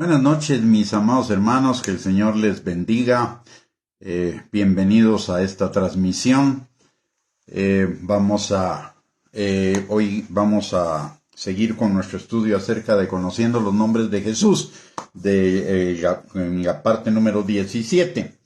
Buenas noches, mis amados hermanos, que el Señor les bendiga. Bienvenidos a esta transmisión. Hoy vamos a seguir con nuestro estudio acerca de conociendo los nombres de Jesús, en la parte número 17,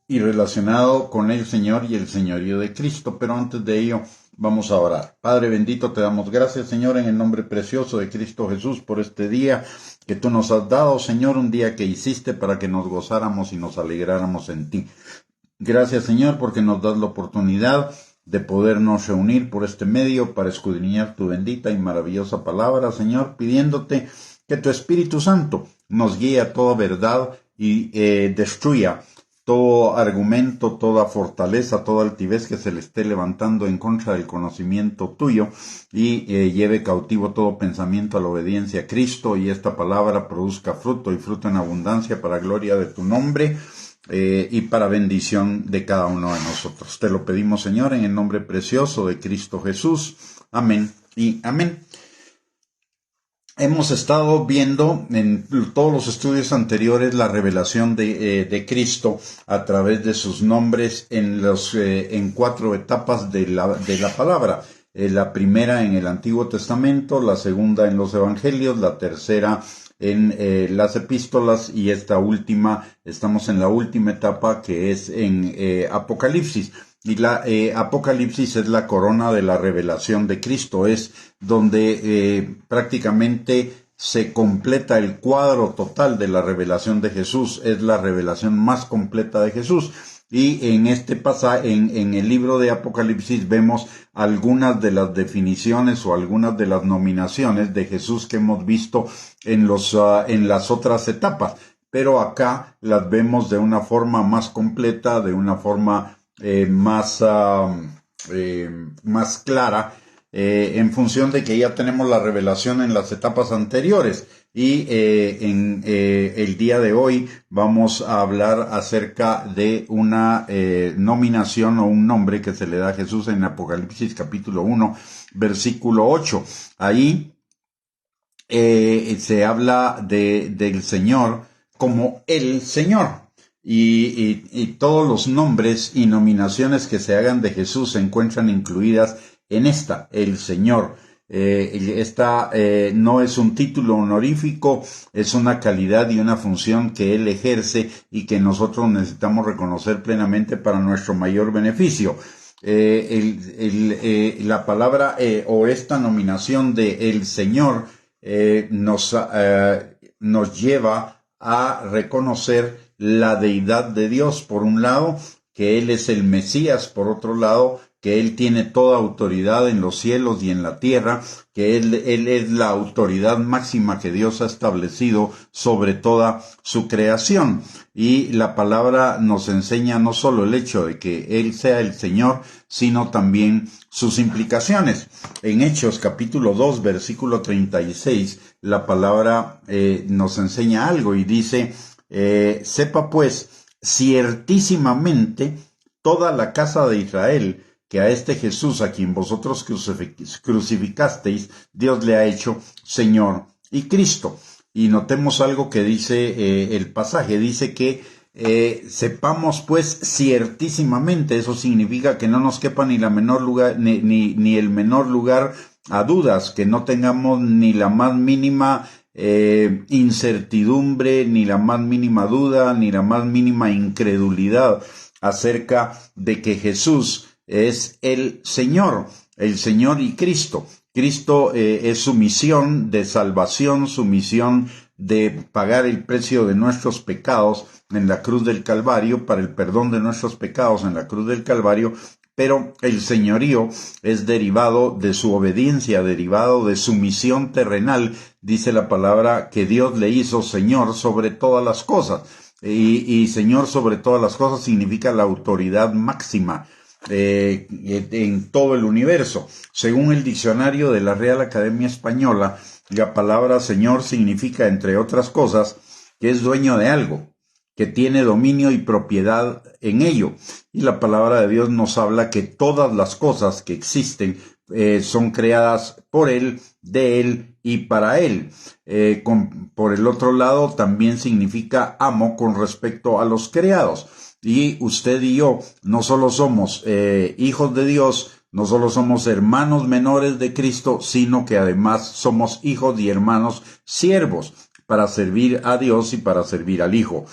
y relacionado con el Señor y el señorío de Cristo. Pero antes de ello, vamos a orar. Padre bendito, te damos gracias, Señor, en el nombre precioso de Cristo Jesús, por este día que tú nos has dado, Señor, un día que hiciste para que nos gozáramos y nos alegráramos en ti. Gracias, Señor, porque nos das la oportunidad de podernos reunir por este medio para escudriñar tu bendita y maravillosa palabra, Señor, pidiéndote que tu Espíritu Santo nos guíe a toda verdad y destruya todo argumento, toda fortaleza, toda altivez que se le esté levantando en contra del conocimiento tuyo, y lleve cautivo todo pensamiento a la obediencia a Cristo, y esta palabra produzca fruto y fruto en abundancia para gloria de tu nombre y para bendición de cada uno de nosotros. Te lo pedimos, Señor, en el nombre precioso de Cristo Jesús. Amén y amén. Hemos estado viendo en todos los estudios anteriores la revelación de Cristo a través de sus nombres en 4 etapas de la palabra. La primera en el Antiguo Testamento, la segunda en los Evangelios, la tercera en las epístolas, y estamos en la última etapa, que es en Apocalipsis. Y la Apocalipsis es la corona de la revelación de Cristo, es donde prácticamente se completa el cuadro total de la revelación de Jesús, es la revelación más completa de Jesús. Y en este pasaje, en el libro de Apocalipsis, vemos algunas de las definiciones o algunas de las nominaciones de Jesús que hemos visto en las otras etapas, pero acá las vemos de una forma más completa, de una forma más clara, en función de que ya tenemos la revelación en las etapas anteriores. Y en el día de hoy vamos a hablar acerca de una nominación o un nombre que se le da a Jesús en Apocalipsis capítulo 1, versículo 8. Ahí se habla del Señor como el Señor. Y todos los nombres y nominaciones que se hagan de Jesús se encuentran incluidas en el Señor. Esta no es un título honorífico, es una calidad y una función que Él ejerce y que nosotros necesitamos reconocer plenamente para nuestro mayor beneficio. La palabra o esta nominación de el Señor nos lleva a reconocer la deidad de Dios, por un lado, que Él es el Mesías, por otro lado, que Él tiene toda autoridad en los cielos y en la tierra, que Él es la autoridad máxima que Dios ha establecido sobre toda su creación. Y la palabra nos enseña no solo el hecho de que Él sea el Señor, sino también sus implicaciones. En Hechos capítulo 2, versículo 36, la palabra nos enseña algo y dice: sepa pues ciertísimamente toda la casa de Israel que a este Jesús, a quien vosotros crucificasteis, Dios le ha hecho Señor y Cristo. Y notemos algo que dice el pasaje, dice que sepamos pues ciertísimamente. Eso significa que no nos quepa ni el menor lugar a dudas, que no tengamos ni la más mínima incertidumbre, ni la más mínima duda, ni la más mínima incredulidad acerca de que Jesús es el Señor y Cristo. Cristo es su misión de salvación, su misión de pagar el precio de nuestros pecados en la cruz del Calvario, para el perdón de nuestros pecados en la cruz del Calvario. Pero el señorío es derivado de su obediencia, derivado de su misión terrenal. Dice la palabra que Dios le hizo Señor sobre todas las cosas. Y Señor sobre todas las cosas significa la autoridad máxima en todo el universo. Según el diccionario de la Real Academia Española, la palabra Señor significa, entre otras cosas, que es dueño de algo, que tiene dominio y propiedad en ello. Y la palabra de Dios nos habla que todas las cosas que existen son creadas por Él, de Él y para él. Por el otro lado, también significa amo con respecto a los criados. Y usted y yo no solo somos hijos de Dios, no solo somos hermanos menores de Cristo, sino que además somos hijos y hermanos siervos para servir a Dios y para servir al Hijo.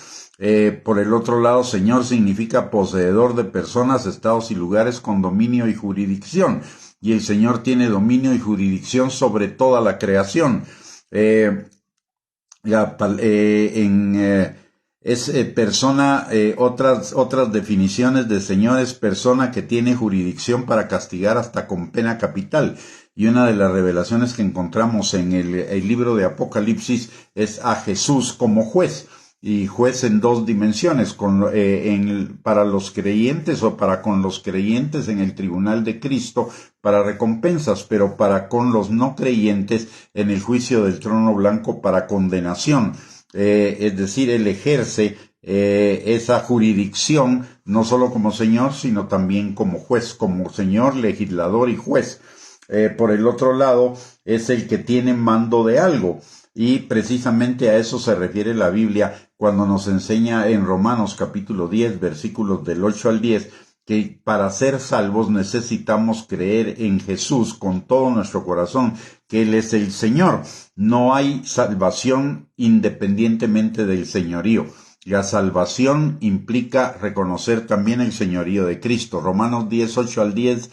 Por el otro lado, Señor significa poseedor de personas, estados y lugares con dominio y jurisdicción. Y el Señor tiene dominio y jurisdicción sobre toda la creación. Persona, otras definiciones de Señor es persona que tiene jurisdicción para castigar hasta con pena capital. Y una de las revelaciones que encontramos en el libro de Apocalipsis es a Jesús como juez. Y juez en dos dimensiones, para los creyentes o para con los creyentes en el tribunal de Cristo para recompensas, pero para con los no creyentes en el juicio del trono blanco para condenación. Es decir, él ejerce esa jurisdicción no solo como Señor, sino también como juez, como Señor, legislador y juez. Por el otro lado, es el que tiene mando de algo. Y precisamente a eso se refiere la Biblia cuando nos enseña en Romanos capítulo 10, versículos del 8 al 10, que para ser salvos necesitamos creer en Jesús con todo nuestro corazón, que Él es el Señor. No hay salvación independientemente del señorío. La salvación implica reconocer también el señorío de Cristo. Romanos 10, 8 al 10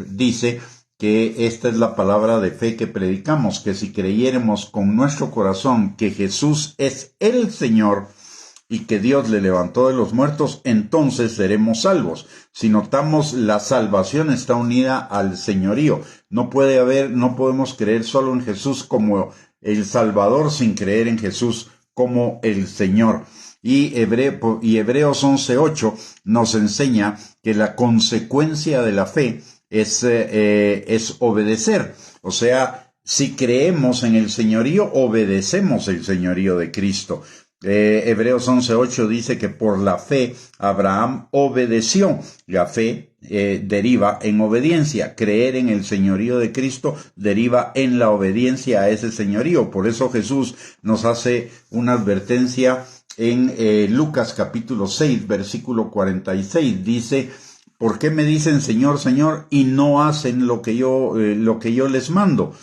dice que esta es la palabra de fe que predicamos, que si creyéremos con nuestro corazón que Jesús es el Señor y que Dios le levantó de los muertos, entonces seremos salvos. Si notamos, la salvación está unida al señorío. No podemos creer solo en Jesús como el Salvador sin creer en Jesús como el Señor. Y Hebreos 11:8 nos enseña que la consecuencia de la fe es obedecer. O sea, si creemos en el señorío, obedecemos el señorío de Cristo. Hebreos 11:8 dice que por la fe Abraham obedeció. La fe deriva en obediencia. Creer en el señorío de Cristo deriva en la obediencia a ese señorío. Por eso Jesús nos hace una advertencia en Lucas capítulo 6, versículo 46. Dice: ¿por qué me dicen Señor, Señor, y no hacen lo que yo les mando?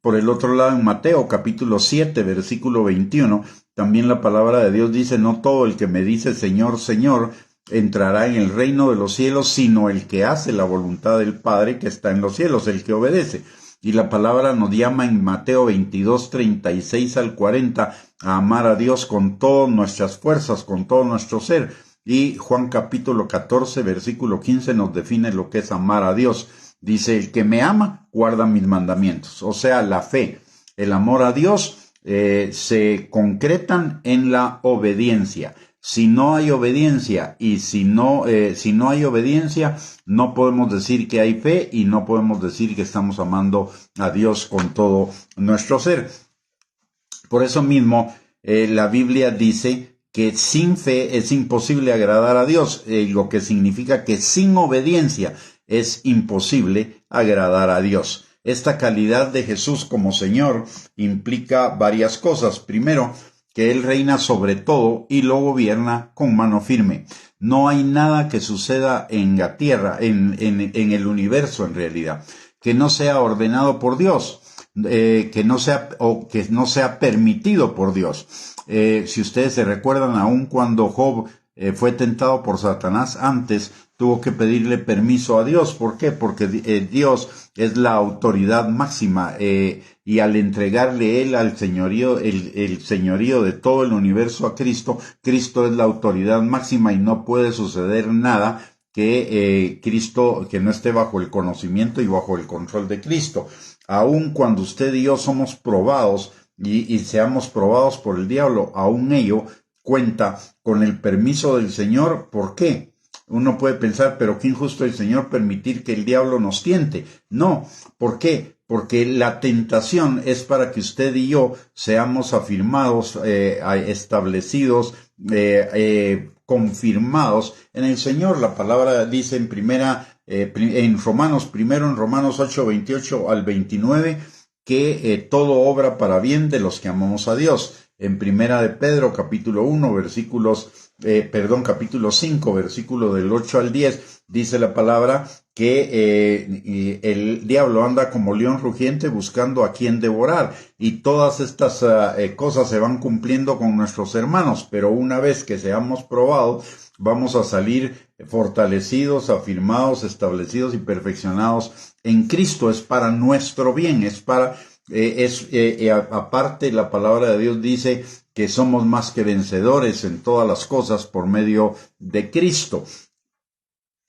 Por el otro lado, en Mateo capítulo 7, versículo 21, también la palabra de Dios dice: no todo el que me dice Señor, Señor, entrará en el reino de los cielos, sino el que hace la voluntad del Padre que está en los cielos, el que obedece. Y la palabra nos llama en Mateo 22, 36 al 40 a amar a Dios con todas nuestras fuerzas, con todo nuestro ser. Y Juan capítulo 14, versículo 15 nos define lo que es amar a Dios. Dice: el que me ama, guarda mis mandamientos. O sea, la fe, el amor a Dios se concretan en la obediencia. Si no hay obediencia y si no hay obediencia, no podemos decir que hay fe y no podemos decir que estamos amando a Dios con todo nuestro ser. Por eso mismo, la Biblia dice que sin fe es imposible agradar a Dios, lo que significa que sin obediencia es imposible agradar a Dios. Esta calidad de Jesús como Señor implica varias cosas. Primero, que Él reina sobre todo y lo gobierna con mano firme. No hay nada que suceda en la tierra, en el universo en realidad, que no sea ordenado por Dios, que no sea permitido por Dios. Si ustedes se recuerdan, aún cuando Job fue tentado por Satanás, antes tuvo que pedirle permiso a Dios. ¿Por qué? Porque Dios es la autoridad máxima, y al entregarle Él al señorío, el señorío de todo el universo a Cristo, Cristo es la autoridad máxima y no puede suceder nada que no esté bajo el conocimiento y bajo el control de Cristo. Aun cuando usted y yo somos probados y seamos probados por el diablo, aún ello cuenta con el permiso del Señor. ¿Por qué? Uno puede pensar, pero qué injusto el Señor permitir que el diablo nos tiente. No, ¿por qué? Porque la tentación es para que usted y yo seamos afirmados, establecidos, confirmados en el Señor. La palabra dice en Romanos 8, 28 al 29, que todo obra para bien de los que amamos a Dios. En Primera de Pedro, capítulo 5, versículo del 8 al 10, dice la palabra que el diablo anda como león rugiente buscando a quien devorar, y todas estas cosas se van cumpliendo con nuestros hermanos, pero una vez que seamos probados, vamos a salir fortalecidos, afirmados, establecidos y perfeccionados en Cristo. Es para nuestro bien, es para aparte, la palabra de Dios dice que somos más que vencedores en todas las cosas por medio de Cristo.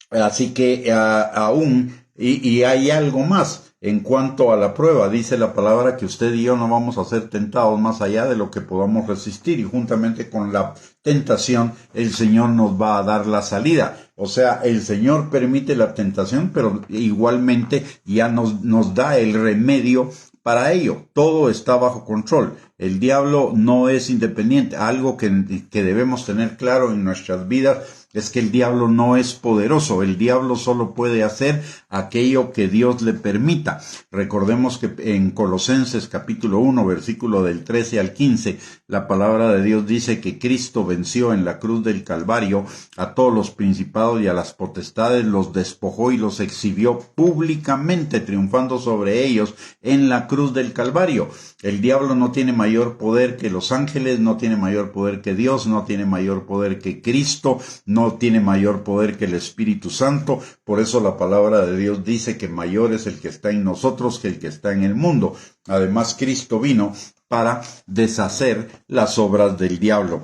Así que aún, y hay algo más en cuanto a la prueba. Dice la palabra que usted y yo no vamos a ser tentados más allá de lo que podamos resistir, y juntamente con la tentación el Señor nos va a dar la salida. O sea, el Señor permite la tentación, pero igualmente ya nos da el remedio para ello. Todo está bajo control. El diablo no es independiente. Algo que debemos tener claro en nuestras vidas es que el diablo no es poderoso. El diablo solo puede hacer aquello que Dios le permita. Recordemos que en Colosenses capítulo 1, versículo del 13 al 15, la palabra de Dios dice que Cristo venció en la cruz del Calvario a todos los principados y a las potestades, los despojó y los exhibió públicamente, triunfando sobre ellos en la cruz del Calvario. El diablo no tiene mayor poder que los ángeles, no tiene mayor poder que Dios, no tiene mayor poder que Cristo, no tiene mayor poder que el Espíritu Santo. Por eso la palabra de Dios dice que mayor es el que está en nosotros que el que está en el mundo. Además, Cristo vino para deshacer las obras del diablo.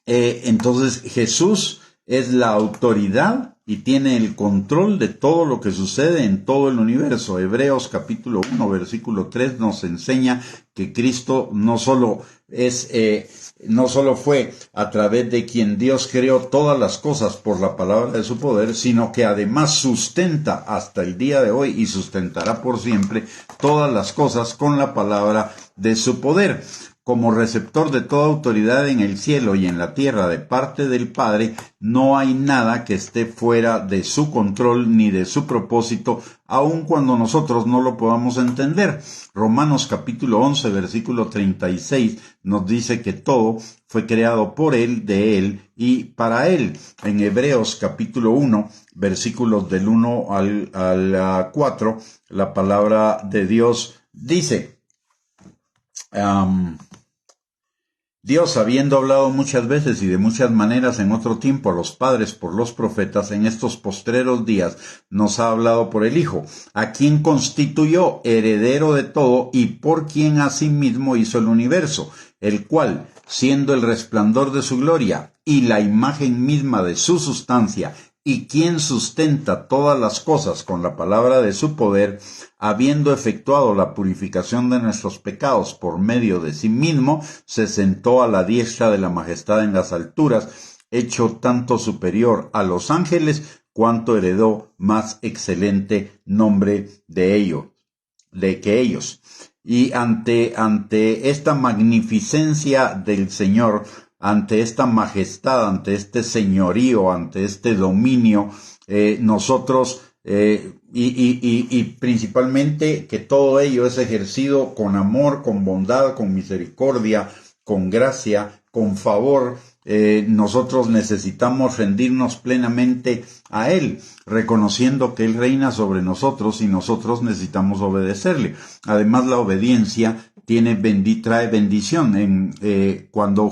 Entonces, Jesús es la autoridad y tiene el control de todo lo que sucede en todo el universo. Hebreos capítulo 1, versículo 3 nos enseña que Cristo no solo fue a través de quien Dios creó todas las cosas por la palabra de su poder, sino que además sustenta hasta el día de hoy y sustentará por siempre todas las cosas con la palabra de su poder. Como receptor de toda autoridad en el cielo y en la tierra de parte del Padre, no hay nada que esté fuera de su control ni de su propósito, aun cuando nosotros no lo podamos entender. Romanos capítulo 11, versículo 36 nos dice que todo fue creado por Él, de Él y para Él. En Hebreos capítulo 1, versículos del 1 al 4, la palabra de Dios dice: Dios, habiendo hablado muchas veces y de muchas maneras en otro tiempo a los padres por los profetas, en estos postreros días nos ha hablado por el Hijo, a quien constituyó heredero de todo y por quien asimismo hizo el universo, el cual, siendo el resplandor de su gloria y la imagen misma de su sustancia, y quien sustenta todas las cosas con la palabra de su poder, habiendo efectuado la purificación de nuestros pecados por medio de sí mismo, se sentó a la diestra de la majestad en las alturas, hecho tanto superior a los ángeles, cuanto heredó más excelente nombre de que ellos. Y ante esta magnificencia del Señor, ante esta majestad, ante este señorío, ante este dominio, nosotros, y principalmente que todo ello es ejercido con amor, con bondad, con misericordia, con gracia, con favor, nosotros necesitamos rendirnos plenamente a Él, reconociendo que Él reina sobre nosotros y nosotros necesitamos obedecerle. Además, la obediencia trae bendición. Cuando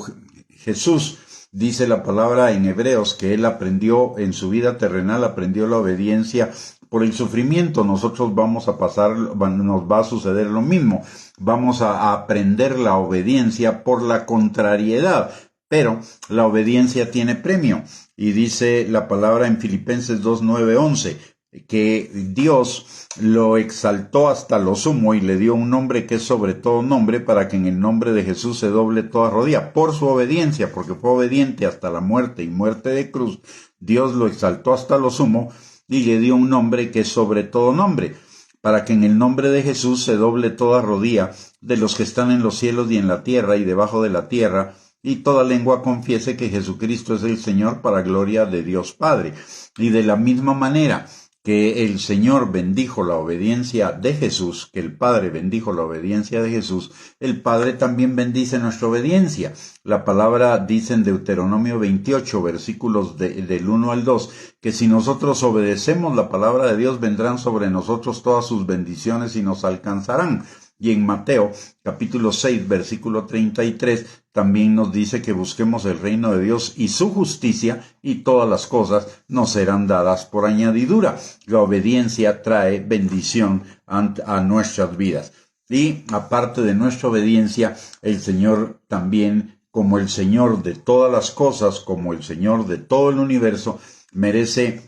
Jesús dice la palabra en Hebreos que Él aprendió en su vida terrenal, aprendió la obediencia por el sufrimiento. Nosotros nos va a suceder lo mismo. Vamos a aprender la obediencia por la contrariedad, pero la obediencia tiene premio. Y dice la palabra en Filipenses 2, 9, 11, que Dios lo exaltó hasta lo sumo y le dio un nombre que es sobre todo nombre, para que en el nombre de Jesús se doble toda rodilla. Por su obediencia, porque fue obediente hasta la muerte y muerte de cruz, Dios lo exaltó hasta lo sumo y le dio un nombre que es sobre todo nombre, para que en el nombre de Jesús se doble toda rodilla de los que están en los cielos y en la tierra y debajo de la tierra, y toda lengua confiese que Jesucristo es el Señor, para gloria de Dios Padre. Y de la misma manera que el Señor bendijo la obediencia de Jesús, que el Padre bendijo la obediencia de Jesús, el Padre también bendice nuestra obediencia. La palabra dice en Deuteronomio 28, versículos del 1 al 2, que si nosotros obedecemos la palabra de Dios, vendrán sobre nosotros todas sus bendiciones y nos alcanzarán. Y en Mateo, capítulo 6, versículo 33, también nos dice que busquemos el reino de Dios y su justicia, y todas las cosas nos serán dadas por añadidura. La obediencia trae bendición a nuestras vidas. Y aparte de nuestra obediencia, el Señor también, como el Señor de todas las cosas, como el Señor de todo el universo, merece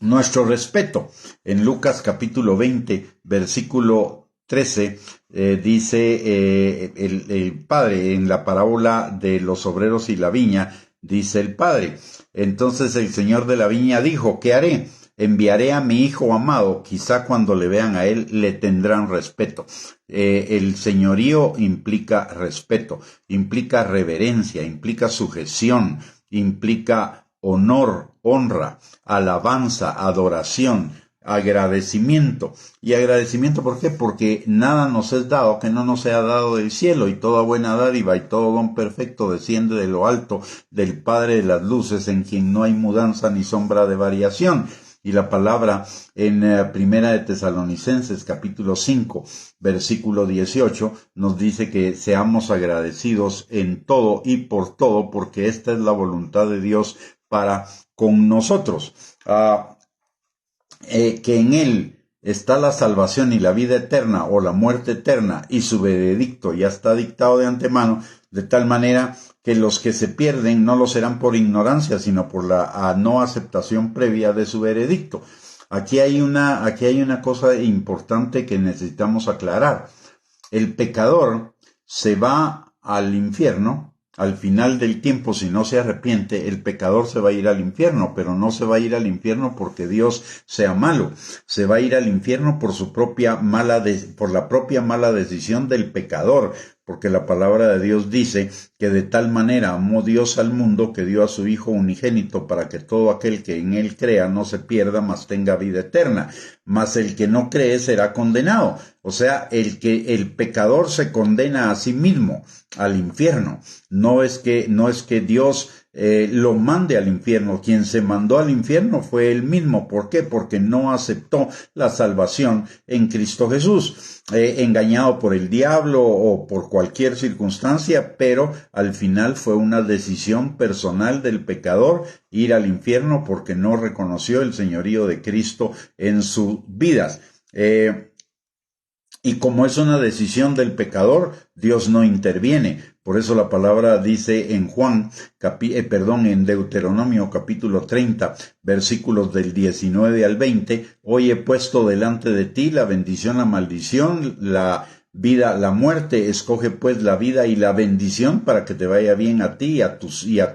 nuestro respeto. En Lucas capítulo 20, versículo 13, dice el Padre, en la parábola de los obreros y la viña, dice el Padre: entonces el Señor de la viña dijo, ¿qué haré? Enviaré a mi hijo amado, quizá cuando le vean a él le tendrán respeto. El señorío implica respeto, implica reverencia, implica sujeción, implica honor, honra, alabanza, adoración, agradecimiento. ¿Y agradecimiento por qué? Porque nada nos es dado que no nos sea dado del cielo, y toda buena dádiva y todo don perfecto desciende de lo alto del Padre de las luces, en quien no hay mudanza ni sombra de variación. Y la palabra en Primera de Tesalonicenses capítulo 5 versículo 18 nos dice que seamos agradecidos en todo y por todo, porque esta es la voluntad de Dios para con nosotros. Que en él está la salvación y la vida eterna, o la muerte eterna, y su veredicto ya está dictado de antemano, de tal manera que los que se pierden no lo serán por ignorancia, sino por la no aceptación previa de su veredicto. Aquí hay una cosa importante que necesitamos aclarar. El pecador se va al infierno. Al final del tiempo, si no se arrepiente, el pecador se va a ir al infierno, pero no se va a ir al infierno porque Dios sea malo. Se va a ir al infierno por la propia mala decisión del pecador, porque la palabra de Dios dice que de tal manera amó Dios al mundo que dio a su Hijo unigénito, para que todo aquel que en él crea no se pierda, mas tenga vida eterna. Mas el que no cree será condenado. O sea, el pecador se condena a sí mismo al infierno. No es que Dios lo mande al infierno. Quien se mandó al infierno fue él mismo. ¿Por qué? Porque no aceptó la salvación en Cristo Jesús. Engañado por el diablo o por cualquier circunstancia, pero al final fue una decisión personal del pecador ir al infierno porque no reconoció el señorío de Cristo en sus vidas. Y como es una decisión del pecador, Dios no interviene. Por eso la palabra dice en en Deuteronomio capítulo 30, versículos del 19 al 20, hoy he puesto delante de ti la bendición, la maldición, la vida, la muerte. Escoge pues la vida y la bendición para que te vaya bien a ti y a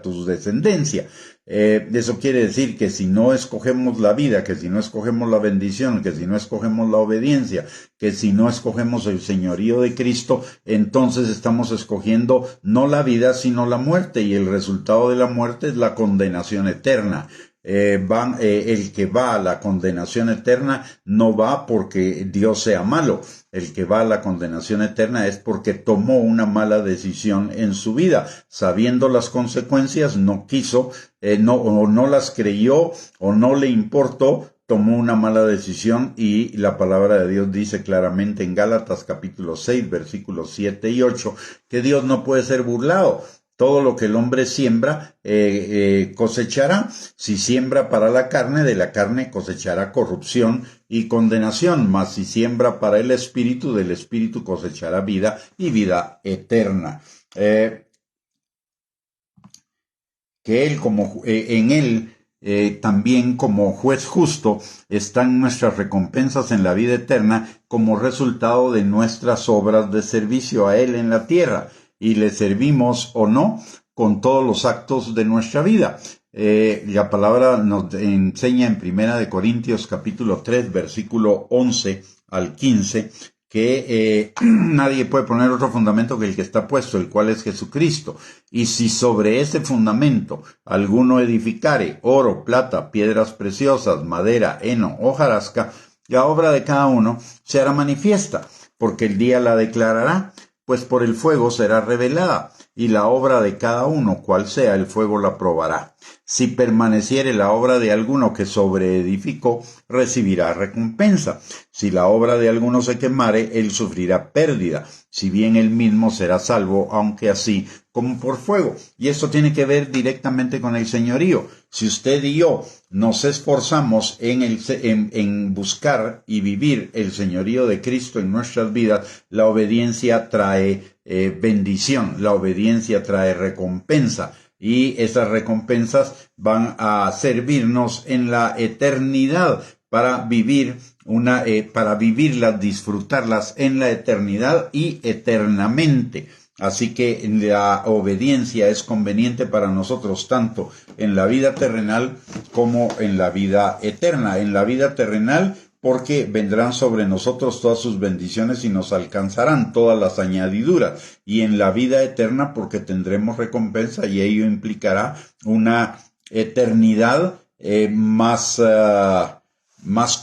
tus descendencia. Eso quiere decir que si no escogemos la vida, que si no escogemos la bendición, que si no escogemos la obediencia, que si no escogemos el señorío de Cristo, entonces estamos escogiendo no la vida sino la muerte, y el resultado de la muerte es la condenación eterna. El que va a la condenación eterna no va porque Dios sea malo. El que va a la condenación eterna es porque tomó una mala decisión en su vida. Sabiendo las consecuencias, no quiso, o no las creyó, o no le importó, tomó una mala decisión, y la palabra de Dios dice claramente en Gálatas capítulo 6, versículos 7 y 8, que Dios no puede ser burlado. Todo lo que el hombre siembra, cosechará. Si siembra para la carne, de la carne cosechará corrupción y condenación. Mas si siembra para el espíritu, del espíritu cosechará vida y vida eterna. Que él, en él, también como juez justo, están nuestras recompensas en la vida eterna como resultado de nuestras obras de servicio a él en la tierra. Y le servimos o no con todos los actos de nuestra vida. La palabra nos enseña en Primera de Corintios capítulo 3, versículo 11 al 15, que nadie puede poner otro fundamento que el que está puesto, el cual es Jesucristo. Y si sobre ese fundamento alguno edificare oro, plata, piedras preciosas, madera, heno, hojarasca, la obra de cada uno se hará manifiesta, porque el día la declarará, pues por el fuego será revelada, y la obra de cada uno, cual sea, el fuego la probará. Si permaneciere la obra de alguno que sobreedificó, recibirá recompensa. Si la obra de alguno se quemare, él sufrirá pérdida, si bien él mismo será salvo, aunque así como por fuego. Y esto tiene que ver directamente con el señorío. Si usted y yo nos esforzamos en buscar y vivir el señorío de Cristo en nuestras vidas, la obediencia trae bendición, la obediencia trae recompensa. Y esas recompensas van a servirnos en la eternidad para vivirlas, disfrutarlas en la eternidad y eternamente. Así que la obediencia es conveniente para nosotros tanto en la vida terrenal como en la vida eterna. En la vida terrenal, porque vendrán sobre nosotros todas sus bendiciones y nos alcanzarán todas las añadiduras. Y en la vida eterna, porque tendremos recompensa y ello implicará una eternidad más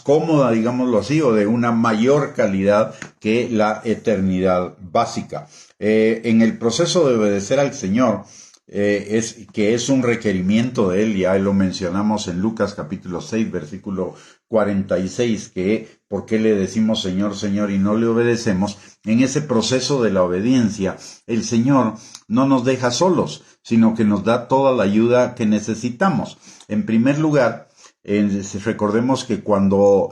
cómoda, digámoslo así, o de una mayor calidad que la eternidad básica. En el proceso de obedecer al Señor, que es un requerimiento de Él, ya lo mencionamos en Lucas capítulo 6, versículo 46, que ¿por qué le decimos Señor, Señor y no le obedecemos? En ese proceso de la obediencia, el Señor no nos deja solos, sino que nos da toda la ayuda que necesitamos. En primer lugar, recordemos que cuando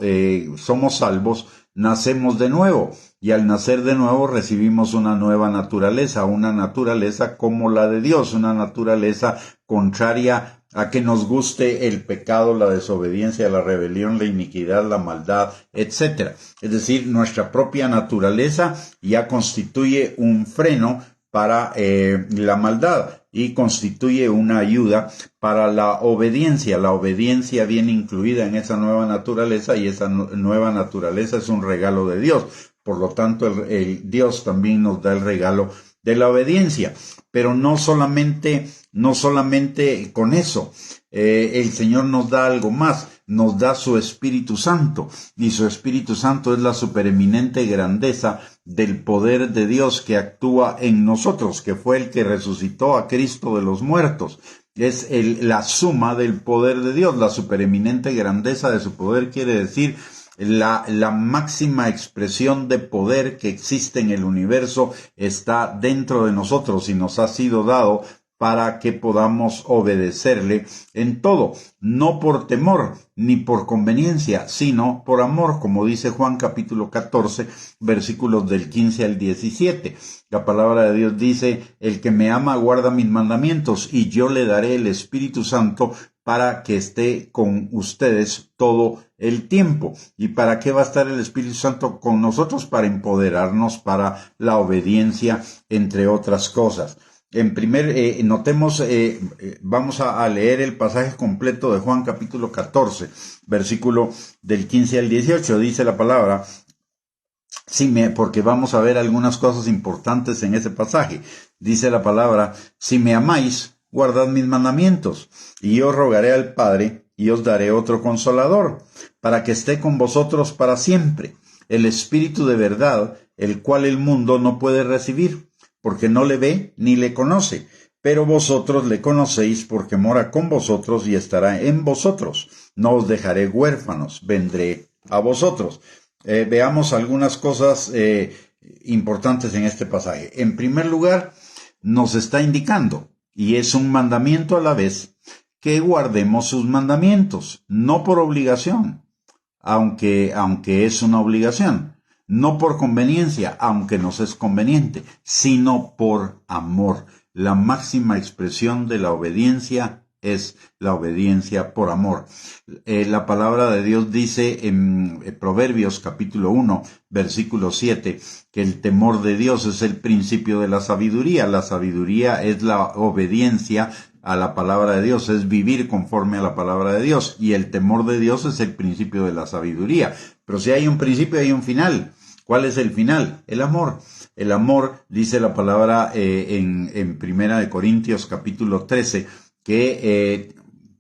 somos salvos, nacemos de nuevo, y al nacer de nuevo recibimos una nueva naturaleza, una naturaleza como la de Dios, una naturaleza contraria a que nos guste el pecado, la desobediencia, la rebelión, la iniquidad, la maldad, etc. Es decir, nuestra propia naturaleza ya constituye un freno para la maldad y constituye una ayuda para la obediencia. La obediencia viene incluida en esa nueva naturaleza y esa nueva naturaleza es un regalo de Dios. Por lo tanto, el Dios también nos da el regalo de la obediencia. Pero no solamente con eso. El Señor nos da algo más. Nos da su Espíritu Santo, y su Espíritu Santo es la supereminente grandeza del poder de Dios que actúa en nosotros, que fue el que resucitó a Cristo de los muertos. Es la suma del poder de Dios. La supereminente grandeza de su poder quiere decir la máxima expresión de poder que existe en el universo está dentro de nosotros y nos ha sido dado para que podamos obedecerle en todo, no por temor ni por conveniencia, sino por amor, como dice Juan capítulo 14, versículos del 15 al 17. La palabra de Dios dice: el que me ama guarda mis mandamientos, y yo le daré el Espíritu Santo para que esté con ustedes todo el tiempo. ¿Y para qué va a estar el Espíritu Santo con nosotros? Para empoderarnos para la obediencia, entre otras cosas. Vamos a leer el pasaje completo de Juan capítulo 14, versículo del 15 al 18. Dice la palabra, porque vamos a ver algunas cosas importantes en ese pasaje. Dice la palabra: si me amáis, guardad mis mandamientos, y yo rogaré al Padre, y os daré otro consolador, para que esté con vosotros para siempre, el Espíritu de verdad, el cual el mundo no puede recibir, porque no le ve ni le conoce, pero vosotros le conocéis, porque mora con vosotros y estará en vosotros. No os dejaré huérfanos, vendré a vosotros. Veamos algunas cosas importantes en este pasaje. En primer lugar, nos está indicando, y es un mandamiento a la vez, que guardemos sus mandamientos, no por obligación, aunque es una obligación. No por conveniencia, aunque nos es conveniente, sino por amor. La máxima expresión de la obediencia es la obediencia por amor. La palabra de Dios dice en Proverbios capítulo 1, versículo 7, que el temor de Dios es el principio de la sabiduría. La sabiduría es la obediencia a la palabra de Dios, es vivir conforme a la palabra de Dios, y el temor de Dios es el principio de la sabiduría. Pero si hay un principio, hay un final. ¿Cuál es el final? El amor. El amor, dice la palabra en Primera de Corintios capítulo 13, que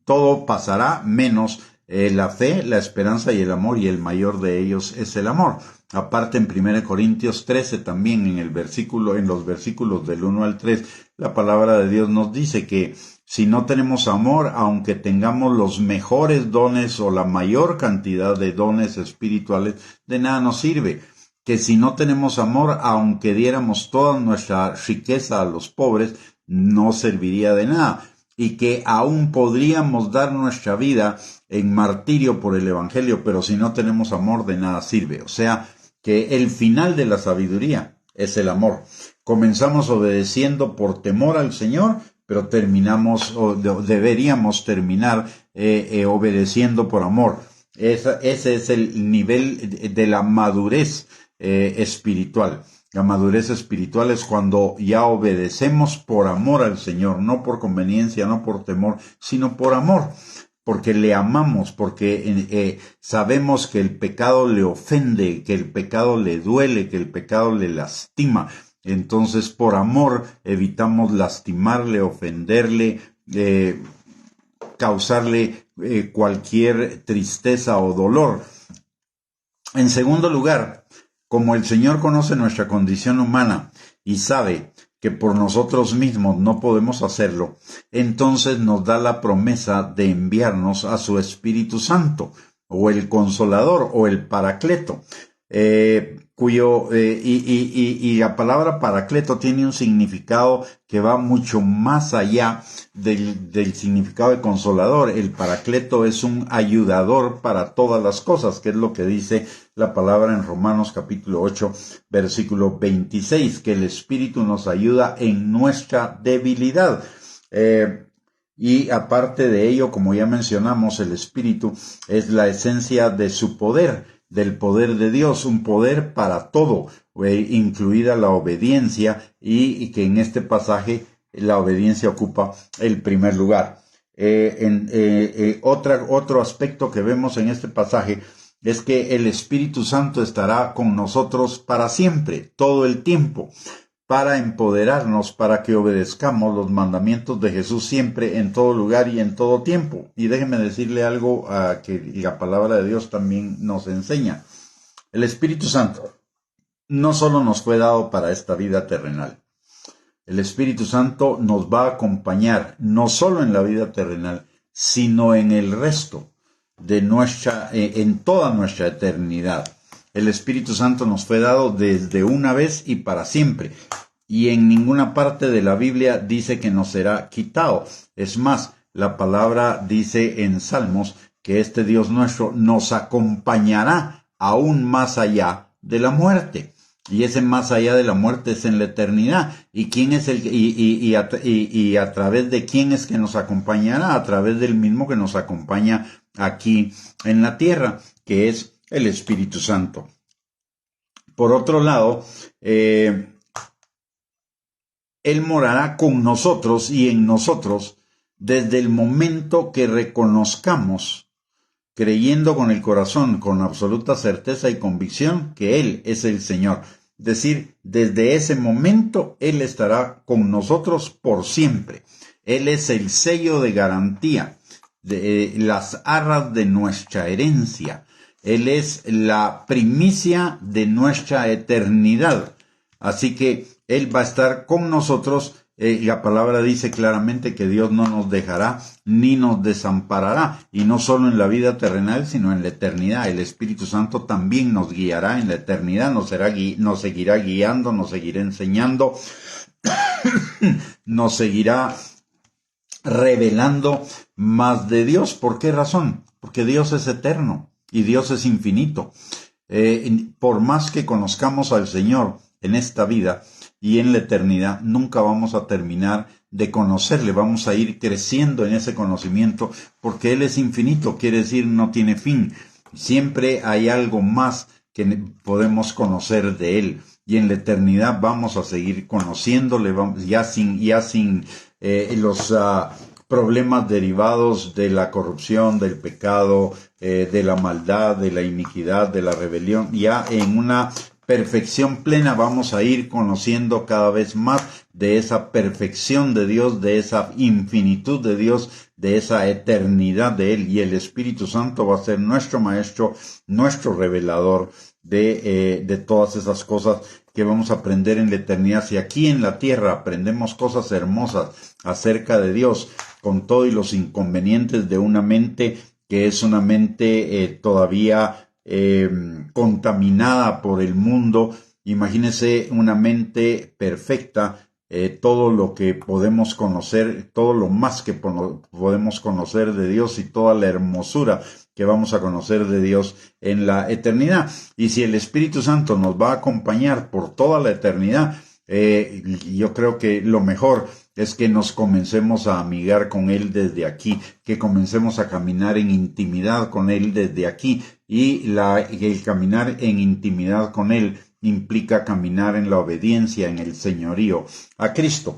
todo pasará menos la fe, la esperanza y el amor, y el mayor de ellos es el amor. Aparte, en 1 Corintios 13, también en los versículos del 1 al 3, la palabra de Dios nos dice que si no tenemos amor, aunque tengamos los mejores dones o la mayor cantidad de dones espirituales, de nada nos sirve. Que si no tenemos amor, aunque diéramos toda nuestra riqueza a los pobres, no serviría de nada. Y que aún podríamos dar nuestra vida en martirio por el Evangelio, pero si no tenemos amor, de nada sirve. O sea, que el final de la sabiduría es el amor. Comenzamos obedeciendo por temor al Señor, pero deberíamos terminar obedeciendo por amor. Ese es el nivel de la madurez espiritual. La madurez espiritual es cuando ya obedecemos por amor al Señor, no por conveniencia, no por temor, sino por amor, porque le amamos, porque sabemos que el pecado le ofende, que el pecado le duele, que el pecado le lastima. Entonces, por amor, evitamos lastimarle, ofenderle, causarle cualquier tristeza o dolor. En segundo lugar, como el Señor conoce nuestra condición humana y sabe que por nosotros mismos no podemos hacerlo, entonces nos da la promesa de enviarnos a su Espíritu Santo, o el Consolador, o el Paracleto, y la palabra Paracleto tiene un significado que va mucho más allá del significado de Consolador. El Paracleto es un ayudador para todas las cosas, que es lo que dice la palabra en Romanos capítulo 8, versículo 26, que el Espíritu nos ayuda en nuestra debilidad. Y aparte de ello, como ya mencionamos, el Espíritu es la esencia de su poder, del poder de Dios, un poder para todo, incluida la obediencia, y que en este pasaje la obediencia ocupa el primer lugar. Otro aspecto que vemos en este pasaje es que el Espíritu Santo estará con nosotros para siempre, todo el tiempo, para empoderarnos, para que obedezcamos los mandamientos de Jesús siempre, en todo lugar y en todo tiempo. Y déjeme decirle algo que la palabra de Dios también nos enseña. El Espíritu Santo no solo nos fue dado para esta vida terrenal. El Espíritu Santo nos va a acompañar no solo en la vida terrenal, sino en el resto de en toda nuestra eternidad. El Espíritu Santo nos fue dado desde una vez y para siempre. Y en ninguna parte de la Biblia dice que nos será quitado. Es más, la palabra dice en Salmos que este Dios nuestro nos acompañará aún más allá de la muerte. Y ese más allá de la muerte es en la eternidad. ¿Y quién es a través de quién es que nos acompañará? A través del mismo que nos acompaña aquí en la tierra, que es el Espíritu Santo. Por otro lado, Él morará con nosotros y en nosotros desde el momento que reconozcamos, creyendo con el corazón, con absoluta certeza y convicción, que Él es el Señor. Es decir, desde ese momento Él estará con nosotros por siempre. Él es el sello de garantía, de las arras de nuestra herencia. Él es la primicia de nuestra eternidad. Así que Él va a estar con nosotros. La palabra dice claramente que Dios no nos dejará ni nos desamparará. Y no solo en la vida terrenal, sino en la eternidad. El Espíritu Santo también nos guiará en la eternidad. Nos seguirá guiando, nos seguirá enseñando, nos seguirá revelando más de Dios. ¿Por qué razón? Porque Dios es eterno y Dios es infinito. Por más que conozcamos al Señor en esta vida y en la eternidad, nunca vamos a terminar de conocerle. Vamos a ir creciendo en ese conocimiento porque Él es infinito, quiere decir no tiene fin. Siempre hay algo más que podemos conocer de Él. Y en la eternidad vamos a seguir conociéndole, ya sin los problemas derivados de la corrupción, del pecado, de la maldad, de la iniquidad, de la rebelión, ya en una perfección plena, vamos a ir conociendo cada vez más de esa perfección de Dios, de esa infinitud de Dios, de esa eternidad de Él. Y el Espíritu Santo va a ser nuestro maestro, nuestro revelador de todas esas cosas que vamos a aprender en la eternidad. Si aquí en la tierra aprendemos cosas hermosas acerca de Dios, con todo y los inconvenientes de una mente que es una mente todavía contaminada por el mundo, imagínese una mente perfecta, todo lo que podemos conocer, todo lo más que podemos conocer de Dios y toda la hermosura que vamos a conocer de Dios en la eternidad. Y si el Espíritu Santo nos va a acompañar por toda la eternidad, yo creo que lo mejor es que nos comencemos a amigar con Él desde aquí, que comencemos a caminar en intimidad con Él desde aquí, y el caminar en intimidad con Él implica caminar en la obediencia, en el señorío a Cristo.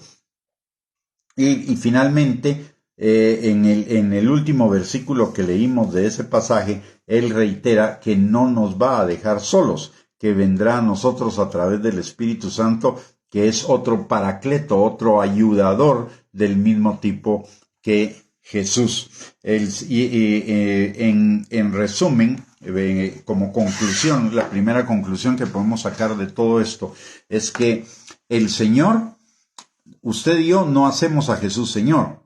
Y finalmente, en el último versículo que leímos de ese pasaje, Él reitera que no nos va a dejar solos, que vendrá a nosotros a través del Espíritu Santo, que es otro paracleto, otro ayudador del mismo tipo que Jesús. En resumen, como conclusión, la primera conclusión que podemos sacar de todo esto es que el Señor, usted y yo no hacemos a Jesús Señor.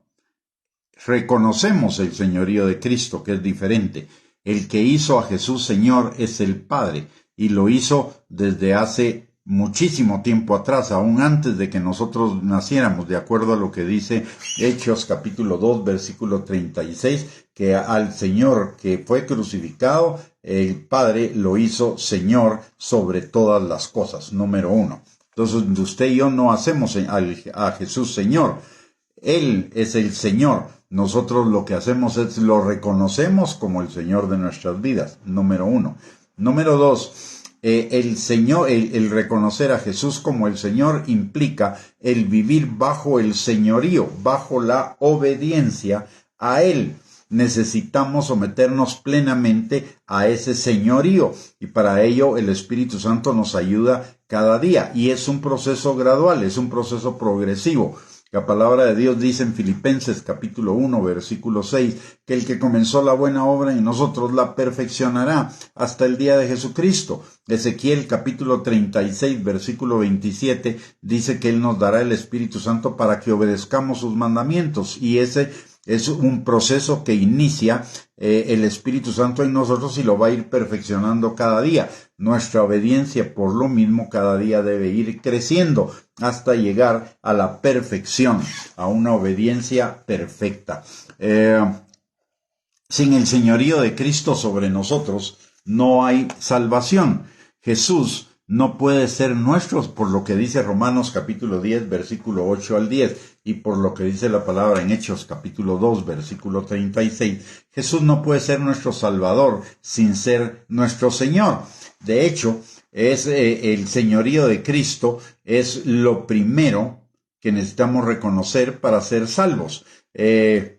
Reconocemos el señorío de Cristo, que es diferente. El que hizo a Jesús Señor es el Padre, y lo hizo desde hace muchísimo tiempo atrás, aún antes de que nosotros naciéramos, de acuerdo a lo que dice Hechos capítulo 2, versículo 36, que al Señor que fue crucificado, el Padre lo hizo Señor sobre todas las cosas, número 1. Entonces, usted y yo no hacemos a Jesús Señor. Él es el Señor. Nosotros lo que hacemos es lo reconocemos como el Señor de nuestras vidas, número 1. Número 2, el reconocer a Jesús como el Señor implica el vivir bajo el señorío, bajo la obediencia a Él. Necesitamos someternos plenamente a ese señorío, y para ello el Espíritu Santo nos ayuda cada día, y es un proceso gradual, es un proceso progresivo. La palabra de Dios dice en Filipenses capítulo 1, versículo 6, que el que comenzó la buena obra en nosotros la perfeccionará hasta el día de Jesucristo. Ezequiel capítulo 36, versículo 27, dice que Él nos dará el Espíritu Santo para que obedezcamos sus mandamientos, y ese es un proceso que inicia el Espíritu Santo en nosotros y lo va a ir perfeccionando cada día. Nuestra obediencia, por lo mismo, cada día debe ir creciendo hasta llegar a la perfección, a una obediencia perfecta. Sin el señorío de Cristo sobre nosotros, no hay salvación. Jesús no puede ser nuestro, por lo que dice Romanos capítulo 10, versículo 8 al 10, y por lo que dice la palabra en Hechos capítulo 2, versículo 36. Jesús no puede ser nuestro Salvador sin ser nuestro Señor. De hecho, el señorío de Cristo es lo primero que necesitamos reconocer para ser salvos.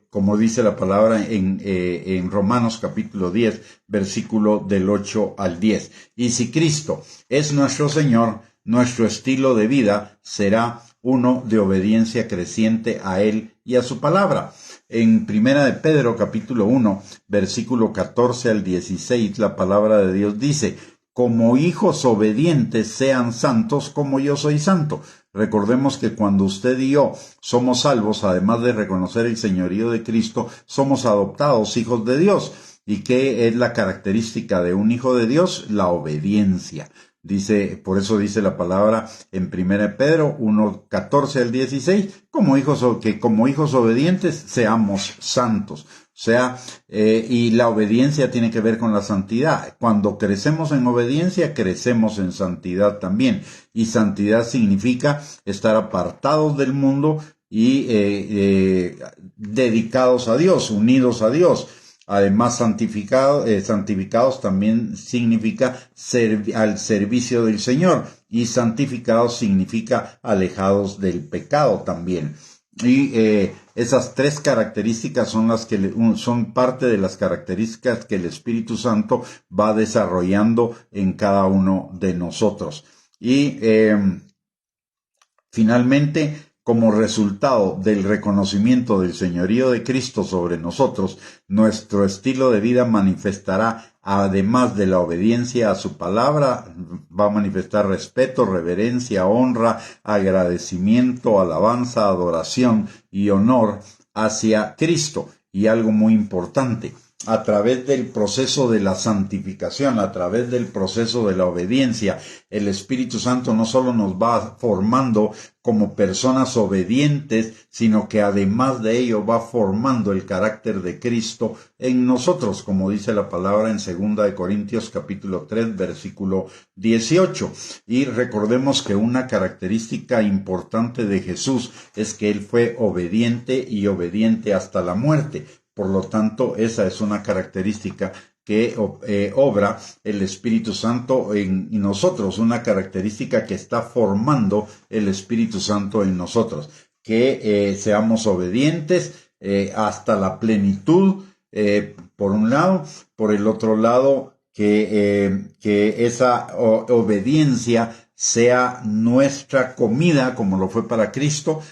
Como dice la palabra en Romanos capítulo 10, versículo del 8 al 10. Y si Cristo es nuestro Señor, nuestro estilo de vida será uno de obediencia creciente a Él y a su palabra. En Primera de Pedro capítulo 1, versículo 14 al 16, la palabra de Dios dice: como hijos obedientes sean santos como yo soy santo. Recordemos que cuando usted y yo somos salvos, además de reconocer el señorío de Cristo, somos adoptados hijos de Dios. ¿Y qué es la característica de un hijo de Dios? La obediencia. Por eso dice la palabra en 1 Pedro 1, 14 al 16, como hijos obedientes seamos santos. O sea, y la obediencia tiene que ver con la santidad. Cuando crecemos en obediencia, crecemos en santidad también. Y santidad significa estar apartados del mundo y dedicados a Dios, unidos a Dios. Además, santificados también significa al servicio del Señor, y santificados significa alejados del pecado también. Y Esas tres características son son parte de las características que el Espíritu Santo va desarrollando en cada uno de nosotros. Y finalmente, como resultado del reconocimiento del señorío de Cristo sobre nosotros, nuestro estilo de vida manifestará, además de la obediencia a su palabra, va a manifestar respeto, reverencia, honra, agradecimiento, alabanza, adoración y honor hacia Cristo. Y algo muy importante, a través del proceso de la santificación, a través del proceso de la obediencia, el Espíritu Santo no solo nos va formando como personas obedientes, sino que además de ello va formando el carácter de Cristo en nosotros, como dice la palabra en 2 de Corintios capítulo 3, versículo 18. Y recordemos que una característica importante de Jesús es que Él fue obediente y obediente hasta la muerte. Por lo tanto, esa es una característica que obra el Espíritu Santo en nosotros, una característica que está formando el Espíritu Santo en nosotros, que seamos obedientes hasta la plenitud, por un lado, por el otro lado, que esa obediencia sea nuestra comida, como lo fue para Cristo.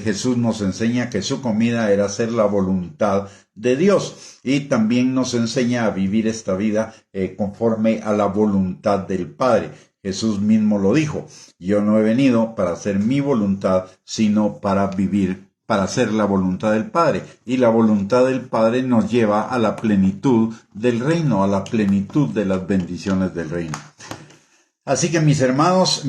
Jesús nos enseña que su comida era hacer la voluntad de Dios, y también nos enseña a vivir esta vida conforme a la voluntad del Padre. Jesús mismo lo dijo: yo no he venido para hacer mi voluntad, sino para vivir, para hacer la voluntad del Padre. Y la voluntad del Padre nos lleva a la plenitud del reino, a la plenitud de las bendiciones del reino. Así que mis amados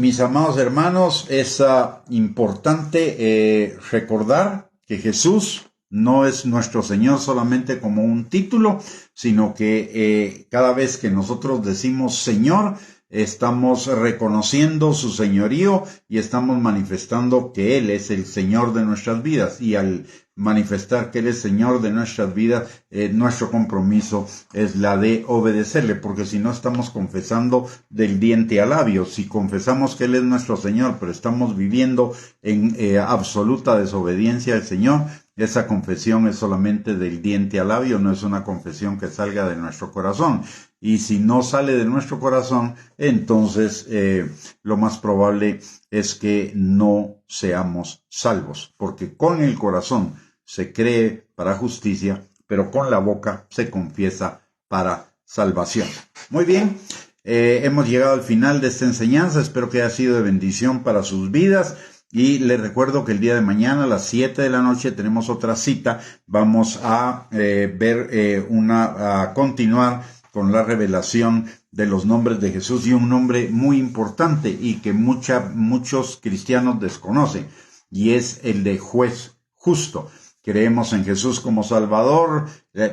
hermanos, es importante recordar que Jesús no es nuestro Señor solamente como un título, sino que cada vez que nosotros decimos Señor, estamos reconociendo su señorío y estamos manifestando que Él es el Señor de nuestras vidas. Y al manifestar que Él es Señor de nuestras vidas, nuestro compromiso es la de obedecerle, porque si no estamos confesando del diente al labio. Si confesamos que Él es nuestro Señor, pero estamos viviendo en absoluta desobediencia al Señor, esa confesión es solamente del diente al labio, no es una confesión que salga de nuestro corazón. Y si no sale de nuestro corazón, entonces lo más probable es que no seamos salvos, porque con el corazón se cree para justicia, pero con la boca se confiesa para salvación. Muy bien, hemos llegado al final de esta enseñanza. Espero que haya sido de bendición para sus vidas. Y les recuerdo que el día de mañana a las 7 de la noche tenemos otra cita. Vamos a a continuar con la revelación de los nombres de Jesús, y un nombre muy importante y que muchos cristianos desconocen, y es el de juez justo. Creemos en Jesús como Salvador,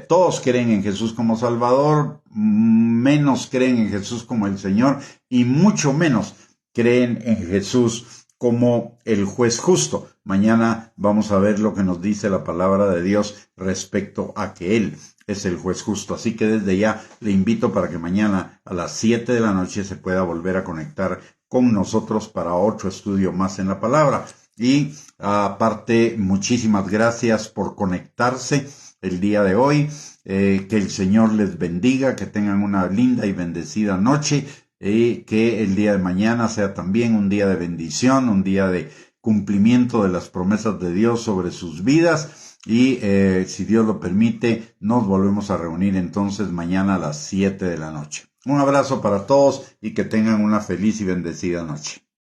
todos creen en Jesús como Salvador, menos creen en Jesús como el Señor, y mucho menos creen en Jesús como el juez justo. Mañana vamos a ver lo que nos dice la palabra de Dios respecto a que Él es el juez justo. Así que desde ya le invito para que mañana a las 7 de la noche se pueda volver a conectar con nosotros para otro estudio más en la palabra. Y aparte, muchísimas gracias por conectarse el día de hoy. Que el Señor les bendiga, que tengan una linda y bendecida noche. Que el día de mañana sea también un día de bendición, un día de cumplimiento de las promesas de Dios sobre sus vidas. Y si Dios lo permite, nos volvemos a reunir entonces mañana a las 7 de la noche. Un abrazo para todos y que tengan una feliz y bendecida noche.